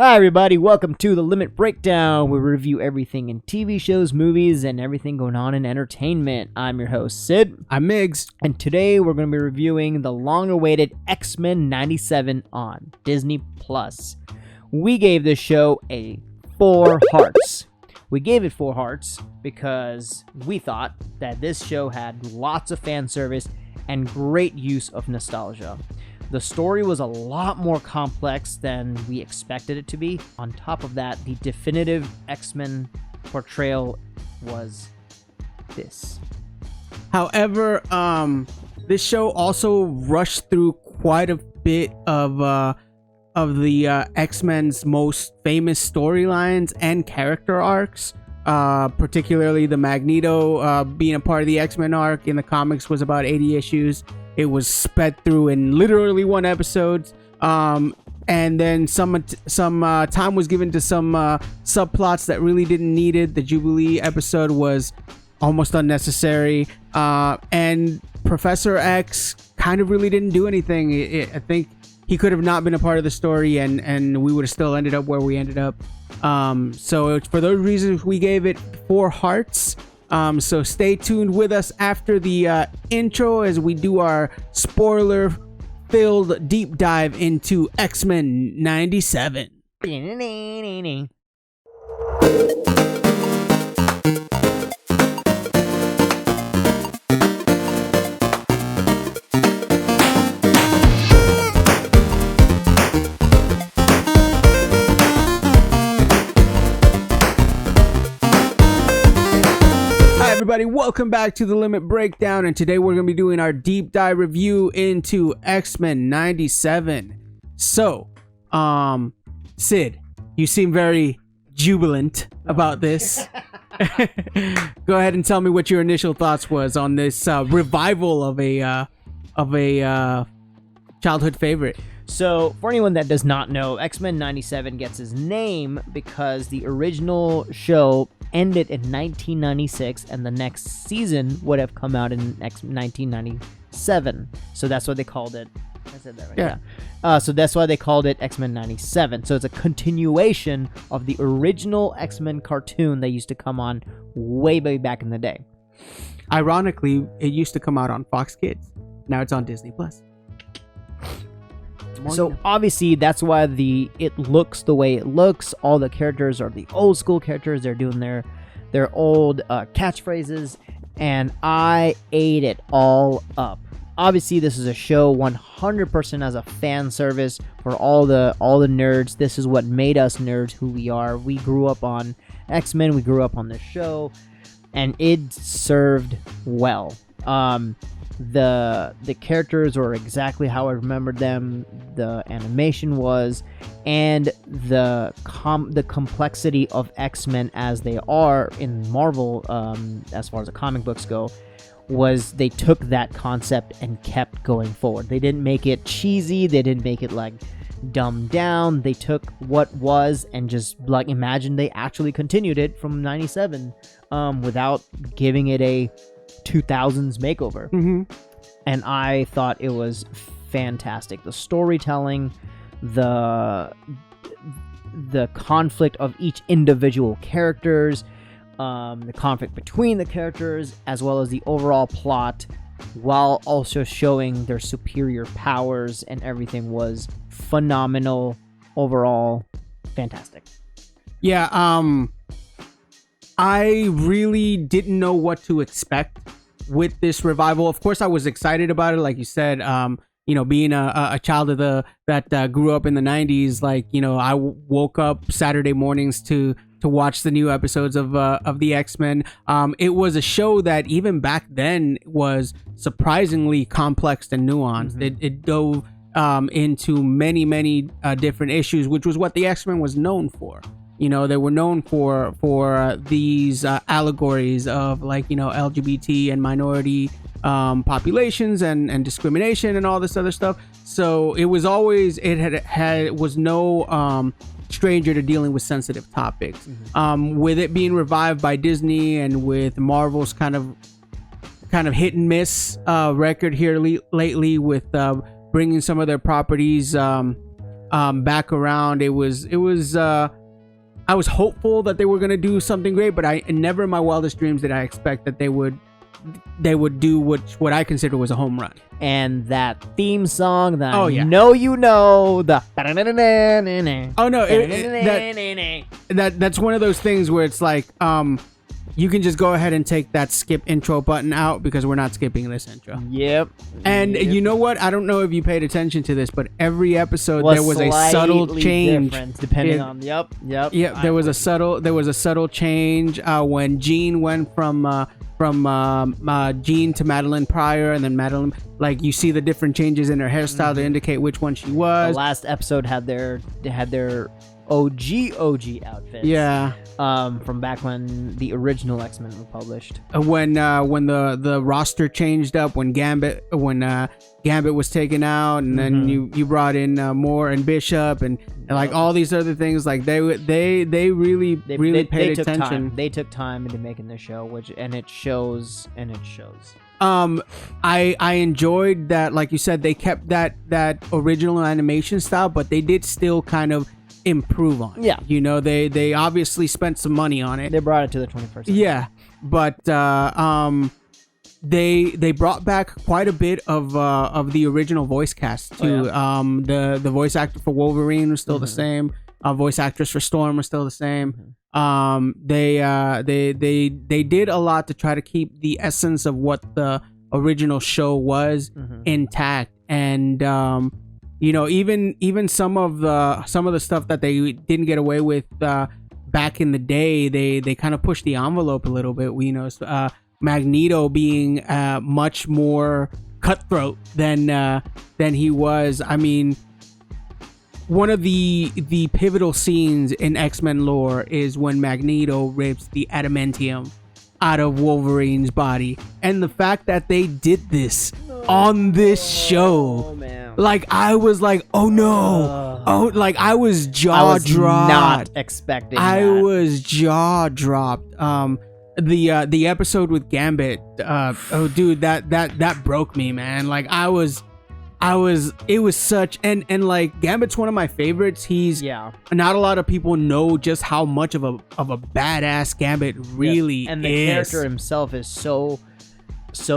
Hi everybody, welcome to the Limit Breakdown, where we review everything in TV shows, movies, and everything going on in entertainment. I'm your host, Sid. I'm Migs. And today we're going to be reviewing the long-awaited X-Men97 on disneyplus. We gave this show a 4 hearts. We gave it 4 hearts because we thought that this show had lots of fan service and great use of nostalgia. The story was a lot more complex than we expected it to be. On top of that, the definitive X-Men portrayal was this. However, this show also rushed through quite a bit of the X-Men's most famous storylines and character arcs. Particularly the Magneto being a part of the X-Men arc in the comics was about 80 issues. It was sped through in literally 1 episode, and then some time was given to some subplots that really didn't need it. The Jubilee episode was almost unnecessary, and Professor X kind of really didn't do anything. I think he could have not been a part of the story, and we would have still ended up where we ended up. So for those reasons, we gave it 4 hearts. So stay tuned with us after the intro as we do our spoiler-filled deep dive into X-Men97. Everybody, welcome back to the Limit Breakdown, and today we're going to be doing our deep dive review into X-Men97. So, Sid, you seem very jubilant about this. Go ahead and tell me what your initial thoughts was on this revival of a childhood favorite. So, for anyone that does not know, X-Men97 gets his name because the original show ended in 1996, and the next season would have come out in 1997. So that's why they called it. I said that right. Yeah. So that's why they called it X-Men97. So it's a continuation of the original X-Men cartoon that used to come on way back in the day. Ironically, it used to come out on Fox Kids. Now it's on disneyplus. So obviously that's why it looks the way it looks. All the characters are the old school characters. They're doing their old catchphrases, and I ate it all up. Obviously, this is a show 100% as a fan service for all the nerds. This is what made us nerds who we are. We grew up on X-Men. We grew up on this show, and it served well. The characters were exactly how I remembered them. The animation was, and the complexity of X-Men as they are in Marvel, as far as the comic books go, was they took that concept and kept going forward. They didn't make it cheesy. They didn't make it like dumbed down. They took what was and just like imagine they actually continued it from 97 without giving it a 2000s makeover. Mm-hmm. And I thought it was fantastic. The storytelling, the conflict of each individual characters, the conflict between the characters, as well as the overall plot, while also showing their superior powers and everything, was phenomenal. Overall, fantastic. Yeah, I really didn't know what to expect with this revival. Of course, I was excited about it, like you said. Being a child of that grew up in the 90s, I woke up Saturday mornings to watch the new episodes of the X-Men. It was a show that even back then was surprisingly complex and nuanced. Mm-hmm. It dove into many different issues, which was what the X-Men was known for. They were known for these allegories of LGBT and minority populations and discrimination and all this other stuff. So it was always it was no stranger to dealing with sensitive topics. Mm-hmm. With it being revived by Disney and with Marvel's kind of hit and miss record here lately with bringing some of their properties back around. It was I was hopeful that they were gonna do something great, but I never in my wildest dreams did I expect that they would do what I consider was a home run. And that theme song that Oh, yeah. the Oh no, that's one of those things where it's like you can just go ahead and take that skip intro button out because we're not skipping this intro. Yep. And Yep. you know what? I don't know if you paid attention to this, but every episode Was there was a subtle slightly change. different depending It- on yep. Yeah, there was a subtle change when Jean went from Jean to Madeline Pryor, and then Madeline, like, you see the different changes in her hairstyle to indicate which one she The was. last episode had their OG outfits. Yeah. From back when the original X-Men were published. When the roster changed up, when Gambit was taken out, and then you brought in Moore and Bishop and like all these other things, like they really paid attention. They took time into making the show, and it shows. I enjoyed that, like you said, they kept that original animation style, but they did still kind of improve on it. Yeah. You know, they obviously spent some money on it. They brought it to the 21st century. Yeah, but they brought back quite a bit of the original voice cast too. Oh, yeah. The voice actor for Wolverine was still the same. Voice actress for Storm was still the same. They did a lot to try to keep the essence of what the original show was intact, and you know, even some of the stuff that they didn't get away with back in the day, they kind of pushed the envelope a little bit. You know, Magneto being much more cutthroat than he was. I mean, one of the pivotal scenes in X-Men lore is when Magneto rips the adamantium out of Wolverine's body, and the fact that they did this on this show. Oh man. Like, I was like, oh no, like I was jaw dropped. Not expecting. I that. was jaw dropped. The episode with Gambit, oh dude, that broke me, man. Like it was such, and like Gambit's one of my favorites. Not a lot of people know just how much of a badass Gambit really and the is. character himself is so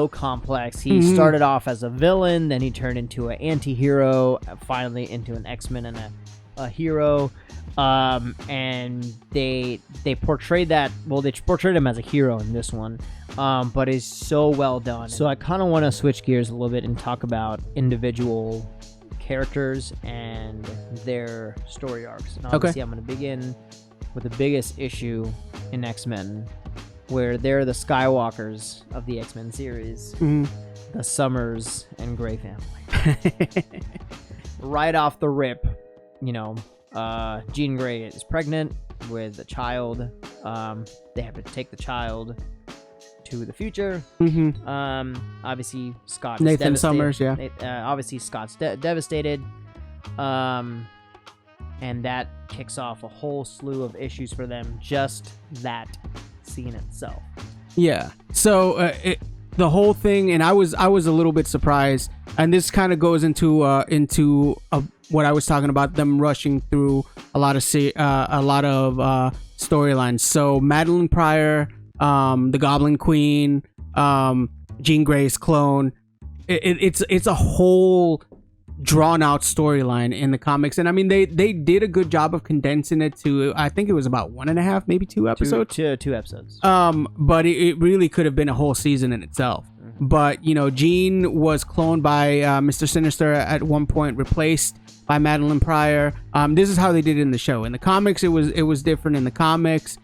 complex. He started off as a villain, then he turned into an anti-hero, finally into an X-Men and a hero. And they portrayed that, well, they portrayed him as a hero in this one, but it's so well done. So I kind of want to switch gears a little bit and talk about individual characters and their story arcs. And obviously I'm going to begin with the biggest issue in X-Men, where they're the Skywalkers of the X-Men series, the Summers and Gray family. Right off the rip, you know, Jean Grey is pregnant with a child. They have to take the child to the future. Obviously, Scott's Nathan devastated. Summers, yeah. Obviously, Scott's devastated. And that kicks off a whole slew of issues for them. Just that scene itself. Yeah. So the whole thing, and I was a little bit surprised, and this kind of goes into what I was talking about, them rushing through a lot of storylines. So Madeline Pryor, the Goblin Queen, Jean Grey's clone. It's a whole drawn out storyline in the comics, and I mean they did a good job of condensing it to, I think it was about 1.5, maybe 2 episodes. Two episodes. But it really could have been a whole season in itself. But you know, Jean was cloned by Mr. Sinister at one point, replaced by Madeline Pryor. This is how they did it in the show. In the comics, it was different. In the comics,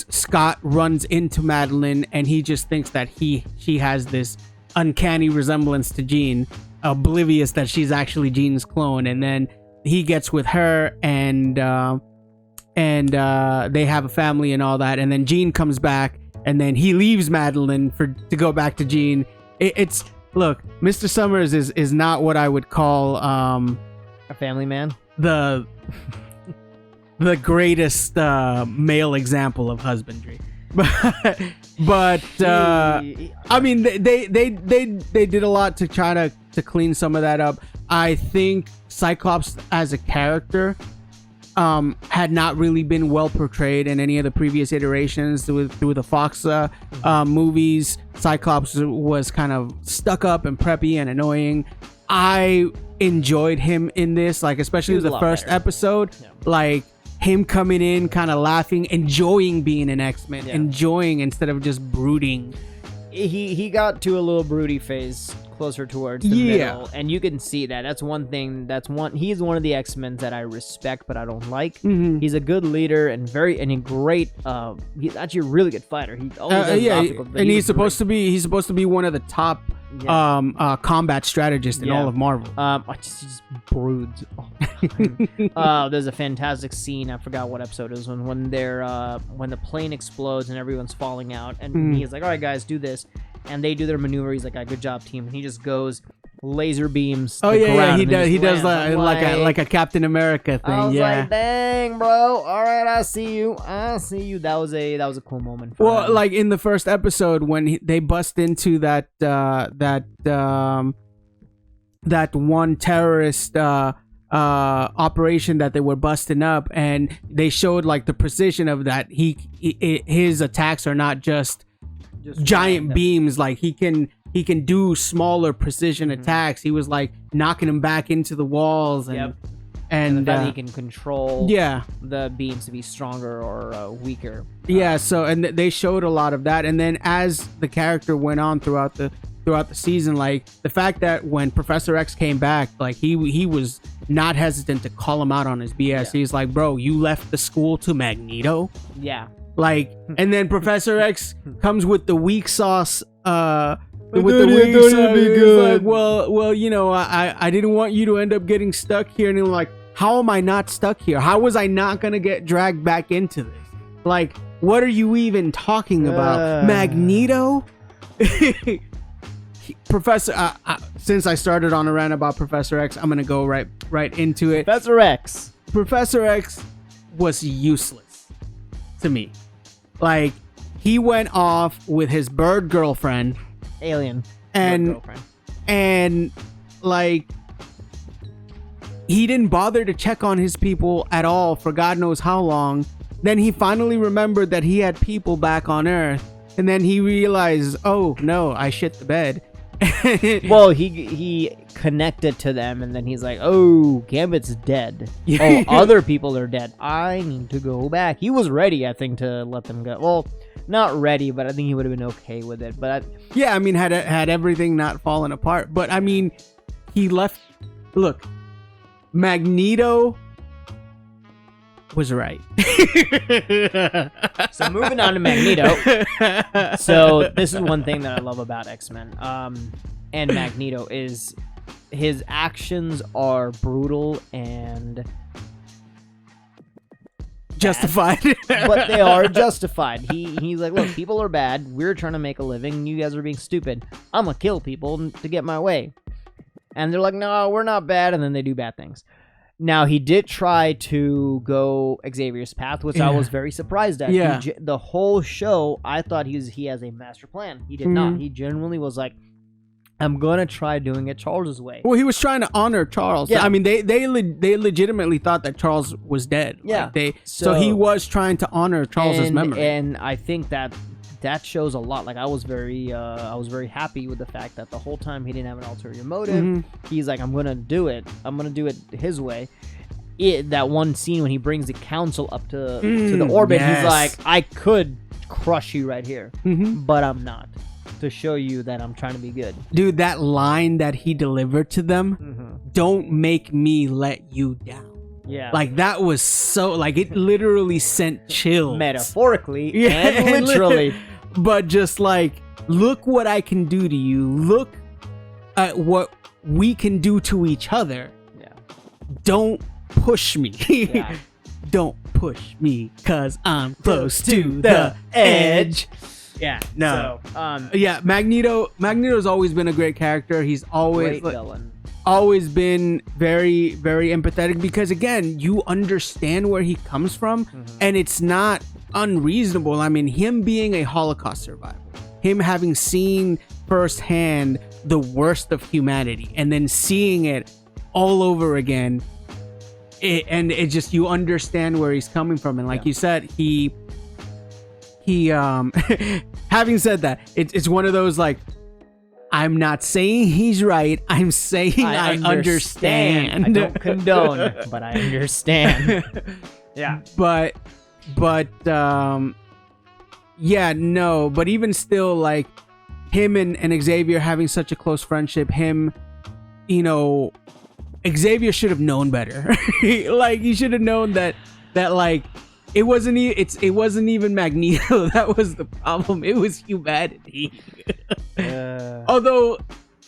Scott runs into Madeline, and he just thinks that she has this uncanny resemblance to Jean, oblivious that she's actually Jean's clone. And then he gets with her, and they have a family and all that. And then Jean comes back, and then he leaves Madeline to go back to Jean. It's look, Mr. Summers is not what I would call a family man. The greatest male example of husbandry. But I mean, they did a lot to try to clean some of that up. I think Cyclops as a character had not really been well portrayed in any of the previous iterations through the Fox movies. Cyclops was kind of stuck up and preppy and annoying. I enjoyed him in this, like especially the first episode, like him coming in, kind of laughing, enjoying being an X-Men, enjoying instead of just brooding. He got to a little broody phase closer towards the middle, and you can see that. That's one thing. He's one of the X-Men that I respect, but I don't like. He's a good leader and a great. He's actually a really good fighter. He always does obstacles, and he's supposed to be one of the top combat strategists in all of Marvel. He just broods. There's a fantastic scene. I forgot what episode it was when the plane explodes and everyone's falling out, and he's like, "All right, guys, do this." And they do their maneuver. He's like, "Good job, team." And he just goes laser beams. He does like a Captain America thing. I was like, "Dang, bro! All right, I see you. That was a cool moment. For him. Like in the first episode when they bust into that one terrorist operation that they were busting up, and they showed like the precision of that. His attacks are not just giant beams. Like he can do smaller precision attacks. He was like knocking them back into the walls, and the fact he can control the beams to be stronger or weaker. So and they showed a lot of that, and then as the character went on throughout the season, like the fact that when Professor X came back, like he was not hesitant to call him out on his BS. He's like, "Bro, you left the school to Magneto." Like, and then Professor X comes with the weak sauce. Like, well, you know, I didn't want you to end up getting stuck here. And I'm like, how am I not stuck here? How was I not gonna get dragged back into this? Like, what are you even talking about, Magneto? Professor, since I started on a rant about Professor X, I'm gonna go right into it. Professor X was useless to me. Like, he went off with his bird girlfriend, alien, and like he didn't bother to check on his people at all for God knows how long. Then he finally remembered that he had people back on Earth, and then he realized, oh no, I shit the bed. Well, he connected to them, and then he's like, "Oh, Gambit's dead. Oh, other people are dead. I need to go back." He was ready, I think, to let them go. Well, not ready, but I think he would have been okay with it. But I mean, had everything not fallen apart. But I mean, he left. Look, Magneto was right. So moving on to Magneto. So this is one thing that I love about X-Men and Magneto is his actions are brutal and justified. But they are justified. He's like, "Look, people are bad. We're trying to make a living. You guys are being stupid. I'm gonna kill people to get my way." And they're like, "No, we're not bad," and then they do bad things. Now, he did try to go Xavier's path, which I was very surprised at. Yeah. The whole show, I thought he has a master plan. He did not. He genuinely was like, "I'm going to try doing it Charles's way." Well, he was trying to honor Charles. Yeah. I mean, they legitimately thought that Charles was dead. Yeah. Like so he was trying to honor Charles's memory. And I think that shows a lot. Like, I was very happy with the fact that the whole time he didn't have an ulterior motive. He's like, I'm gonna do it his way. That one scene when he brings the council up to the orbit, he's like, "I could crush you right here, but I'm not, to show you that I'm trying to be good." Dude, that line that he delivered to them, "Don't make me let you down." Yeah. Like, that was so, like, it literally sent chills. Metaphorically and literally. But just like, look what I can do to you. Look at what we can do to each other. Yeah. Don't push me. Yeah. Don't push me, cause I'm close to the edge. Yeah. No. So, Magneto's always been a great character. He's always great villain. Always been very, very empathetic, because again, you understand where he comes from, and it's not unreasonable. I mean, him being a Holocaust survivor, him having seen firsthand the worst of humanity, and then seeing it all over again. And it just, you understand where he's coming from, and like you said, he having said that, it's one of those, like, I'm not saying he's right, I'm saying I understand. I don't condone, but I understand. Yeah. But yeah, no, but even still, like, him and Xavier having such a close friendship, him, you know, Xavier should have known better. Like, he should have known that like, it wasn't even Magneto that was the problem. It was humanity. Although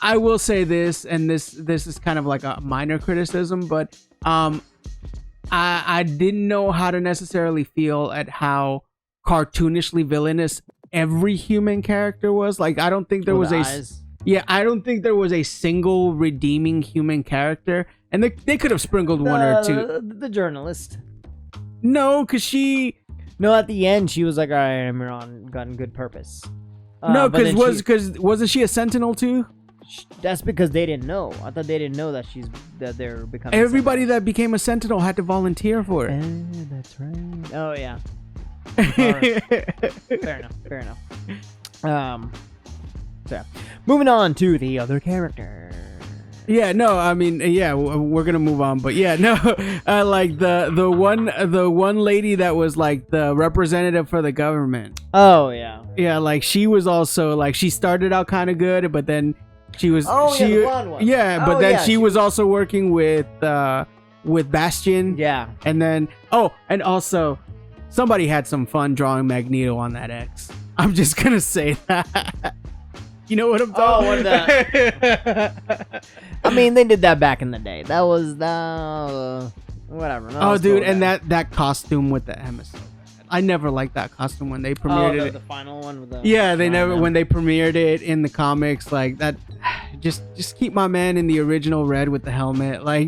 I will say this, and this is kind of like a minor criticism, but I didn't know how to necessarily feel at how cartoonishly villainous every human character was. Like, I don't think there was I don't think there was a single redeeming human character, and they could have sprinkled one or two. The journalist. No, because No, at the end she was like, "All right, I'm on good purpose." No, because wasn't she a Sentinel too? That's because they didn't know. I thought they didn't know that they're becoming. Everybody that became a Sentinel had to volunteer for it. That's right. Oh yeah. Fair enough. So, moving on to the other character. Yeah, no, I mean, yeah, we're gonna move on, but yeah, no, like the one lady that was like the representative for the government. Oh yeah, like she was also like, she started out kind of good, but then she was the blonde one. Yeah, but then she was also working with Bastion. Yeah, and then and also somebody had some fun drawing Magneto on that X. I'm just gonna say that. You know what I'm talking about? That. I mean, they did that back in the day. That was whatever. Dude, and that costume with the M is so bad. I never liked that costume when they premiered it. The final one with the when they premiered it in the comics, like that. Just keep my man in the original red with the helmet. Like,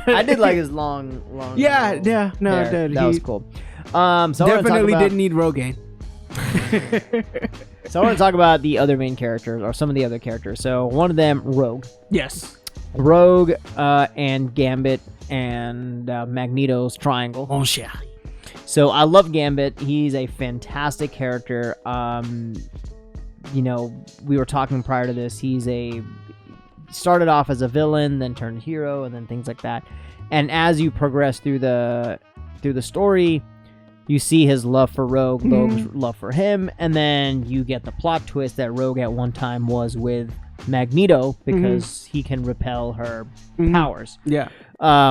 I did like his long. Yeah, no, dude, that was cool. So definitely didn't need Rogaine. So I want to talk about the other main characters, or some of the other characters. So one of them, Rogue. Yes. Rogue and Gambit and Magneto's triangle. Mon cher. So I love Gambit. He's a fantastic character. You know, we were talking prior to this. He started off as a villain, then turned hero, and then things like that. And as you progress through the story, you see his love for Rogue, Rogue's love for him, and then you get the plot twist that Rogue at one time was with Magneto because he can repel her powers. Yeah.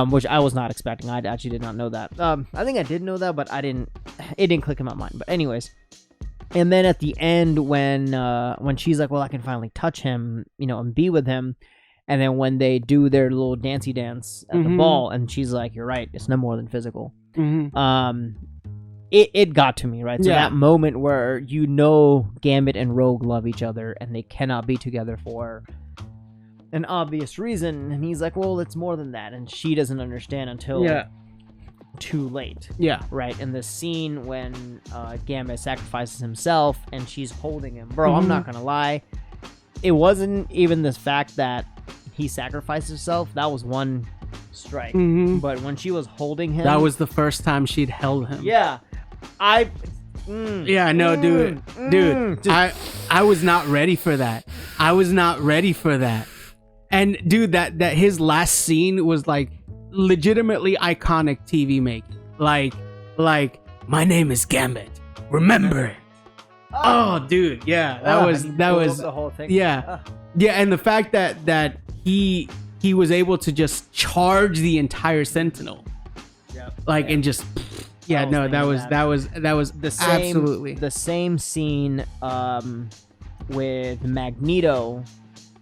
Which I was not expecting. I actually did not know that. I think I did know that, but it didn't click in my mind. But anyways, and then at the end when she's like, well, I can finally touch him, you know, and be with him. And then when they do their little dancey dance at the ball, and she's like, you're right, it's no more than physical. It got to me, right? So that moment where you know Gambit and Rogue love each other and they cannot be together for an obvious reason, and he's like, well, it's more than that, and she doesn't understand until too late. Yeah. Right? In the scene when Gambit sacrifices himself and she's holding him. Bro, I'm not gonna lie. It wasn't even the fact that he sacrificed himself. That was one strike. But when she was holding him... That was the first time she'd held him. Yeah. Dude. I was not ready for that. And dude, that his last scene was like legitimately iconic TV making. Like my name is Gambit. Remember it. Oh, dude, yeah, that was the whole thing. Yeah, and the fact that he was able to just charge the entire Sentinel, and just that was the same, absolutely the same scene with Magneto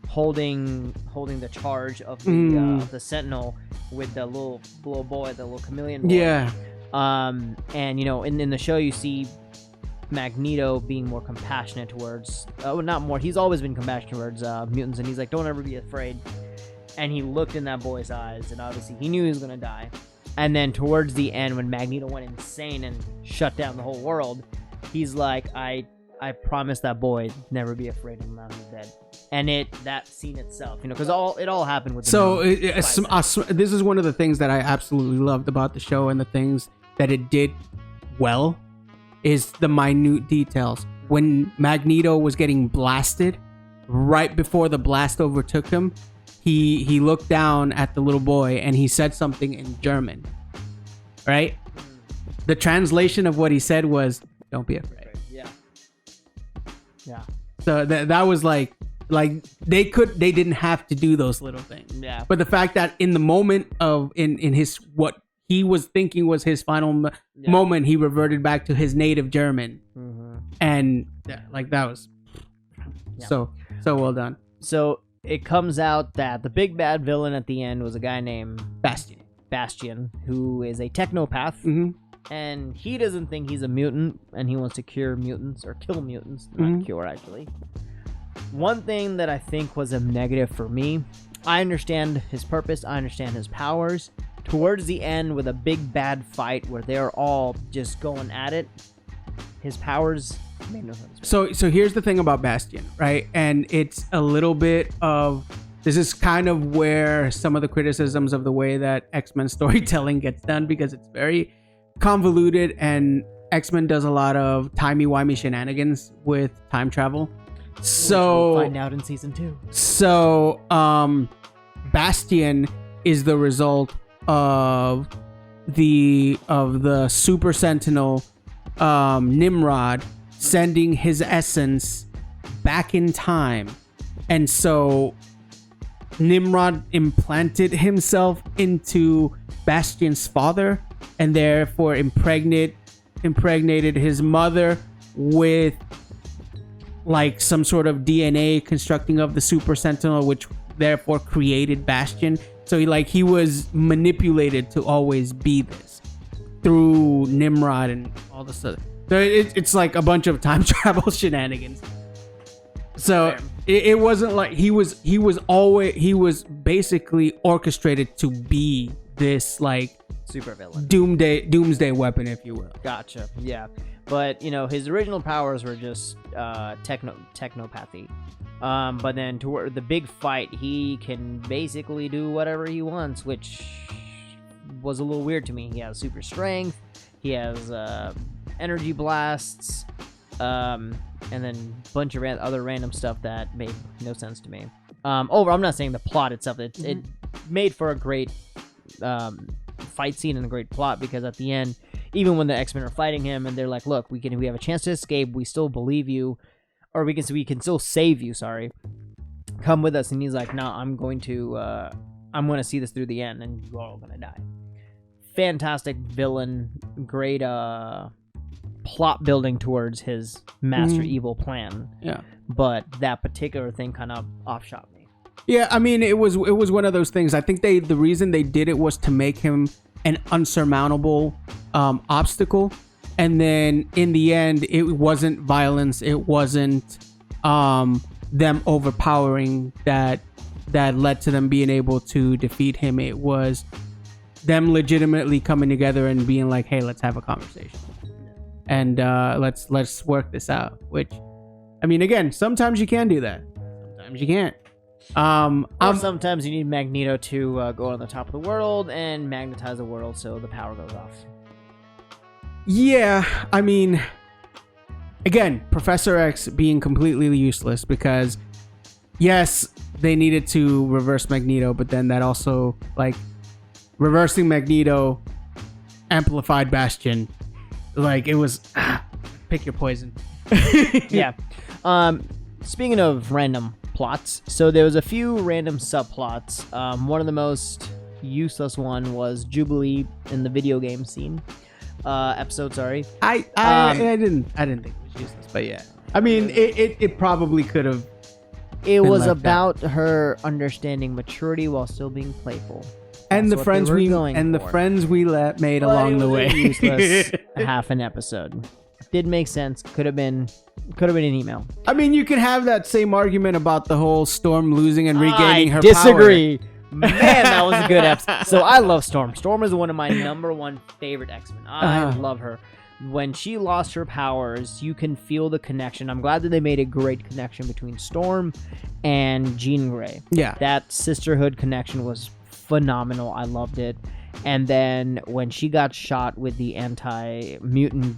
holding the charge of the Sentinel with the little boy, the little chameleon boy. Yeah. And you know, in the show you see Magneto being more compassionate towards not more, he's always been compassionate towards mutants, and he's like, don't ever be afraid. And he looked in that boy's eyes, and obviously he knew he was gonna die. And then towards the end, when Magneto went insane and shut down the whole world, he's like, I promised that boy never be afraid of him now he's dead. and that scene itself, because it all happened with. This is one of the things that I absolutely loved about the show, and the things that it did well is the minute details. When Magneto was getting blasted, right before the blast overtook him, he looked down at the little boy and he said something in German, right? The translation of what he said was, "Don't be afraid." Yeah. So that was like they didn't have to do those little things. Yeah. But the fact that in the moment of in his what he was thinking was his final moment, he reverted back to his native German, and that was so well done. So it comes out that the big bad villain at the end was a guy named Bastion, who is a technopath. And he doesn't think he's a mutant, and he wants to cure mutants, or kill mutants. Not cure, actually. One thing that I think was a negative for me, I understand his purpose, I understand his powers. Towards the end, with a big bad fight where they're all just going at it, his powers made no sense. So here's the thing about Bastion, right? And it's a little bit of... This is kind of where some of the criticisms of the way that X-Men storytelling gets done, because it's very convoluted, and X-Men does a lot of timey-wimey shenanigans with time travel. So we'll find out in season 2. So Bastion is the result of the Super Sentinel Nimrod sending his essence back in time, and so Nimrod implanted himself into Bastion's father, and therefore impregnated his mother with like some sort of DNA constructing of the Super Sentinel, which therefore created Bastion. So he was manipulated to always be this through Nimrod and all this stuff. So it's like a bunch of time travel shenanigans. So it wasn't like he was basically orchestrated to be this like super villain, doomsday weapon, if you will. Gotcha. Yeah, but his original powers were just technopathy. But then toward the big fight, he can basically do whatever he wants, which was a little weird to me. He has super strength. He has energy blasts. And then a bunch of other random stuff that made no sense to me. I'm not saying the plot itself. It made for a great fight scene and a great plot, because at the end, even when the X-Men are fighting him and they're like, "Look, we have a chance to escape. We still believe you, or we can still save you. Sorry, come with us." And he's like, "No, I'm going to see this through the end, and you're all gonna die." Fantastic villain, great plot building towards his master evil plan. Yeah. But that particular thing kind of offshot me. Yeah, I mean, it was one of those things. I think the reason they did it was to make him an unsurmountable obstacle, and then in the end, it wasn't violence. It wasn't them overpowering that led to them being able to defeat him. It was them legitimately coming together and being like, "Hey, let's have a conversation. And let's work this out." Which, I mean, again, sometimes you can do that, sometimes you can't. Or sometimes you need Magneto to go on the top of the world and magnetize the world so the power goes off. Yeah, I mean, again, Professor X being completely useless, because yes, they needed to reverse Magneto, but then that also, like, reversing Magneto amplified Bastion. Like, it was pick your poison. Yeah. Speaking of random plots, so there was a few random subplots. One of the most useless one was Jubilee in the video game scene episode. Sorry, I didn't think it was useless, but yeah, I mean, it probably could have. It was about her understanding maturity while still being playful. And the friends we made along the way. Useless half an episode. Did make sense. Could have been an email. I mean, you could have that same argument about the whole Storm losing and regaining her disagree. power. Man, that was a good episode. So I love Storm. Storm is one of my number one favorite X-Men. I love her. When she lost her powers, you can feel the connection. I'm glad that they made a great connection between Storm and Jean Grey. Yeah. That sisterhood connection was phenomenal. I loved it. And then when she got shot with the anti-mutant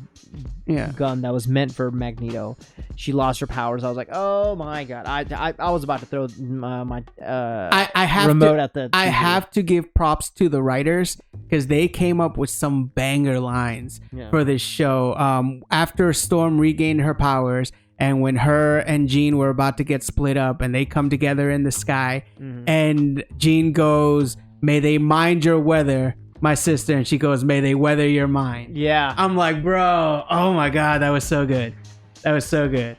gun that was meant for Magneto, she lost her powers. I was like, oh my god! I was about to throw my remote at the TV. I have to give props to the writers because they came up with some banger lines for this show. After Storm regained her powers, and when her and Jean were about to get split up, and they come together in the sky, and Jean goes, "May they mind your weather, my sister," and she goes, "May they weather your mind." Yeah. I'm like, bro, oh my god, that was so good. That was so good.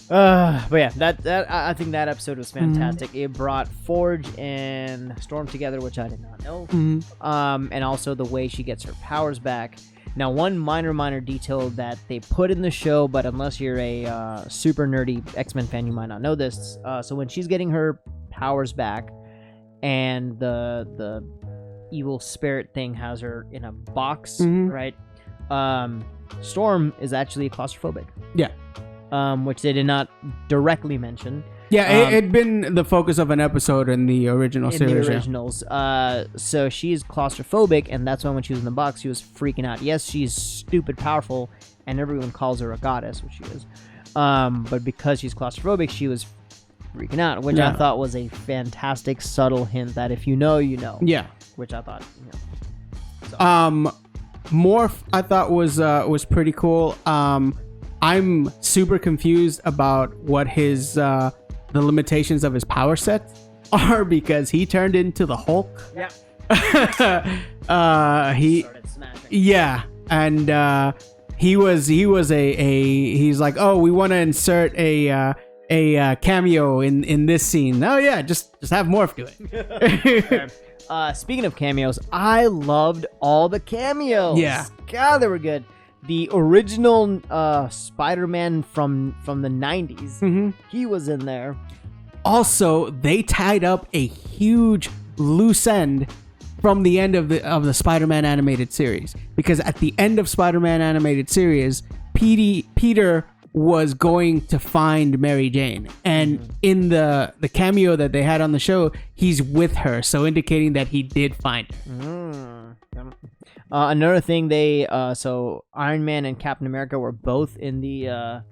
But yeah, that I think that episode was fantastic. It brought Forge and Storm together, which I did not know. And also the way she gets her powers back. Now, one minor detail that they put in the show, but unless you're a super nerdy X-Men fan, you might not know this. So when she's getting her powers back, and the evil spirit thing has her in a box, right? Storm is actually claustrophobic. Yeah. Which they did not directly mention. Yeah, it'd been the focus of an episode in the original series. The originals. So she's claustrophobic, and that's why when she was in the box, she was freaking out. Yes, she's stupid powerful, and everyone calls her a goddess, which she is. But because she's claustrophobic, she was freaking out, which I thought was a fantastic, subtle hint that if you know, you know. Yeah. Which I thought, So. Morph, I thought was pretty cool. I'm super confused about what his the limitations of his power sets are because he turned into the Hulk. Yeah. He started smashing. Yeah, and he's like, oh, we want to insert a cameo in this scene. Oh yeah, just have Morph do it. Speaking of cameos, I loved all the cameos. Yeah. God, they were good. The original Spider-Man from the 90s, he was in there. Also, they tied up a huge loose end from the end of the Spider-Man animated series, because at the end of Spider-Man animated series, Peter was going to find Mary Jane, and in the cameo that they had on the show, he's with her, so indicating that he did find her. Another thing, so Iron Man and Captain America were both in the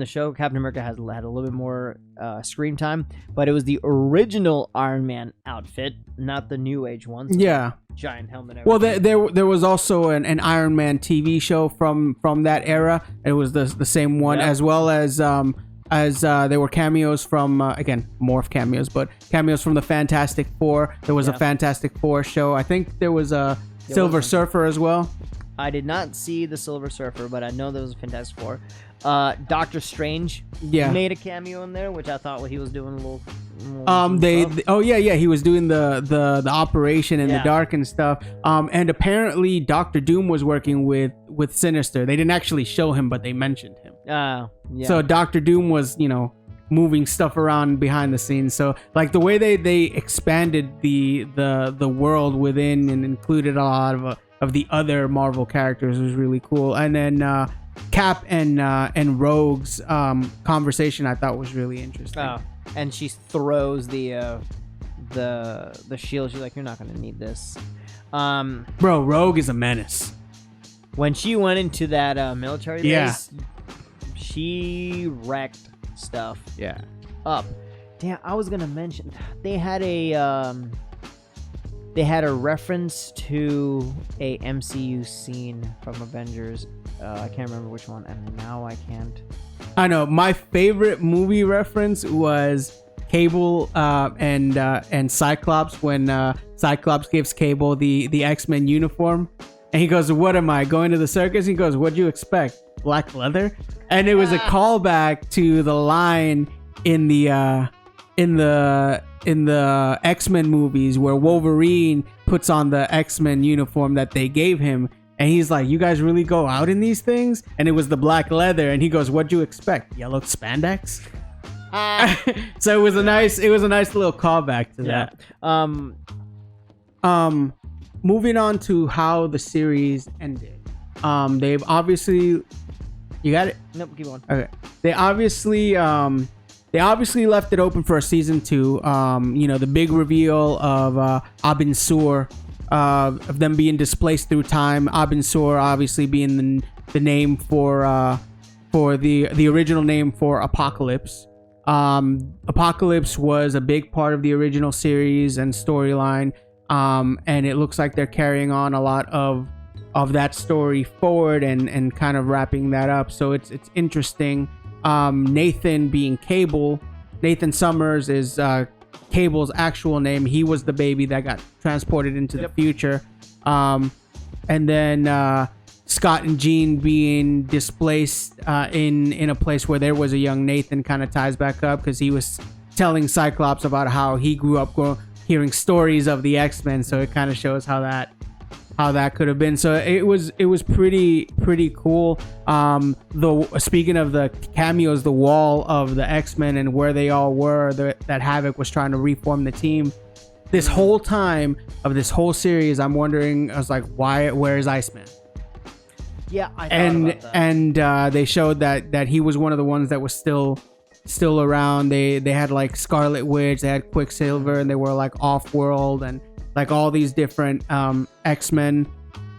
show. Captain America had a little bit more screen time, but it was the original Iron Man outfit, not the New Age ones. Yeah, giant helmet. Well, there was also an Iron Man TV show from that era. It was the same one, as well as there were cameos from again, Morph cameos, but cameos from the Fantastic Four. There was a Fantastic Four show. I think there was a Silver Surfer as well. I did not see the Silver Surfer, but I know there was a Fantastic Four. Doctor Strange made a cameo in there, which I thought he was doing a little he was doing the operation in the dark and stuff. And apparently Doctor Doom was working with Sinister. They didn't actually show him, but they mentioned him. So Doctor Doom was, moving stuff around behind the scenes. So like the way they expanded the world within and included a lot of the other Marvel characters was really cool. And then Cap and Rogue's conversation I thought was really interesting. And she throws the shield. She's like, "You're not gonna need this." Bro, Rogue is a menace. When she went into that military base, she wrecked stuff. Yeah. Up. Damn, I was gonna mention they had a reference to a MCU scene from Avengers. I can't remember which one, and now I can't. I know my favorite movie reference was Cable and Cyclops when Cyclops gives Cable the X-Men uniform, and he goes, "What am I going to the circus?" He goes, "What'd you expect? Black leather?" And it was a callback to the line in the X-Men movies where Wolverine puts on the X-Men uniform that they gave him. And he's like, "You guys really go out in these things?" And it was the black leather. And he goes, "What'd you expect? Yellow spandex?" So it was a nice little callback to that. Moving on to how the series ended. They've obviously, you got it? Nope, keep going. Okay. They obviously left it open for a season 2. The big reveal of Abin Sur, of them being displaced through time. Abin Sur obviously being the name for the original name for Apocalypse. Apocalypse was a big part of the original series and storyline. And it looks like they're carrying on a lot of that story forward and kind of wrapping that up. So it's interesting. Nathan being Cable, Nathan Summers is Cable's actual name. He was the baby that got transported into the future. And then Scott and Jean being displaced in a place where there was a young Nathan kind of ties back up because he was telling Cyclops about how he grew up hearing stories of the X-Men. So it kind of shows how that could have been. So it was pretty cool. Speaking of the cameos, the wall of the X-Men and where they all were, that Havoc was trying to reform the team. This whole time of this whole series, I'm wondering, I was like, where is Iceman? Yeah, I thought about that. And they showed that he was one of the ones that was still around. They had like Scarlet Witch, they had Quicksilver, and they were like off-world and like all these different X-Men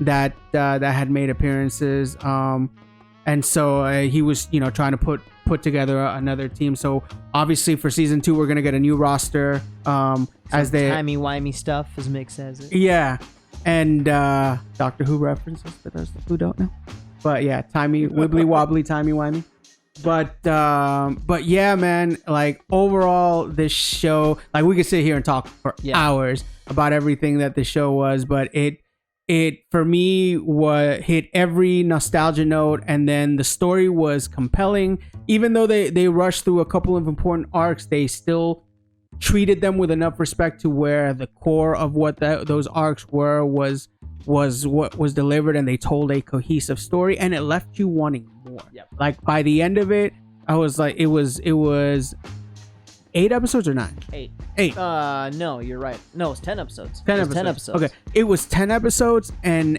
that had made appearances. And so he was trying to put together another team. So obviously for season 2 we're gonna get a new roster. As they timey-wimey stuff, as Mick says it. Yeah. And Doctor Who references for those who don't know. But yeah, wibbly wobbly, timey-wimey. But yeah, man, like overall this show, like we could sit here and talk for hours about everything that the show was, but it for me hit every nostalgia note, and then the story was compelling. Even though they rushed through a couple of important arcs, they still treated them with enough respect to where the core of what those arcs was what was delivered, and they told a cohesive story, and it left you wanting more. Like by the end of it, I was like, it was 8 episodes or 9? 8. No, you're right. No, it's 10 episodes. 10 episodes. Okay, it was 10 episodes, and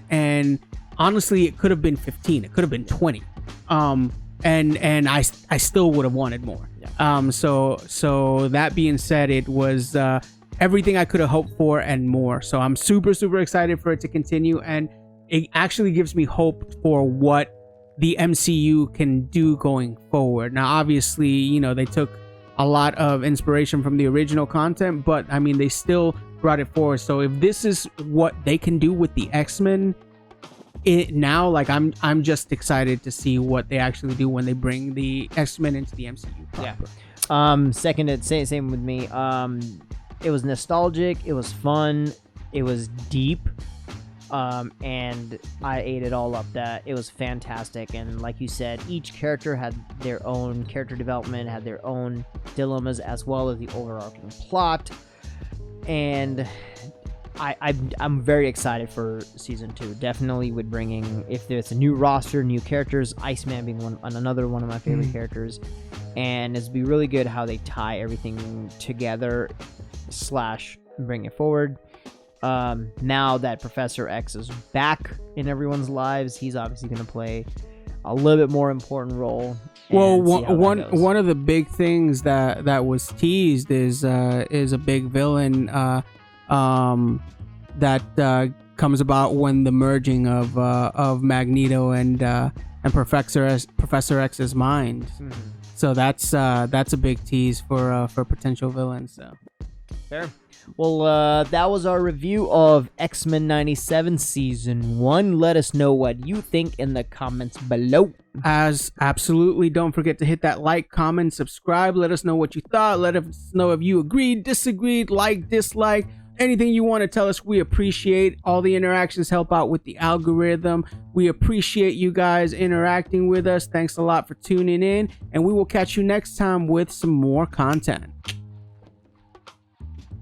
honestly, it could have been 15. It could have been 20. And I still would have wanted more. So that being said, it was everything I could have hoped for and more. So I'm super excited for it to continue, and it actually gives me hope for what the MCU can do going forward. Now, obviously, they took a lot of inspiration from the original content, but I mean, they still brought it forward. So if this is what they can do with the X-Men now, like I'm just excited to see what they actually do when they bring the X-Men into the MCU proper. Second, same with me. It was nostalgic, it was fun, it was deep, and I ate it all up. That it was fantastic. And like you said, each character had their own character development, had their own dilemmas, as well as the overarching plot. And I'm very excited for season 2. Definitely with bringing, if there's a new roster, new characters, Iceman being another one of my favorite characters, and it'd be really good how they tie everything together / bring it forward. Now that Professor X is back in everyone's lives, he's obviously going to play a little bit more important role. Well, one of the big things that was teased is a big villain that comes about when the merging of Magneto and Professor X's mind. Mm-hmm. So that's a big tease for potential villains. So fair. Well, that was our review of X-Men97 Season 1. Let us know what you think in the comments below. Absolutely, don't forget to hit that like, comment, subscribe. Let us know what you thought. Let us know if you agreed, disagreed, like, dislike. Anything you want to tell us, we appreciate. All the interactions help out with the algorithm. We appreciate you guys interacting with us. Thanks a lot for tuning in, and we will catch you next time with some more content.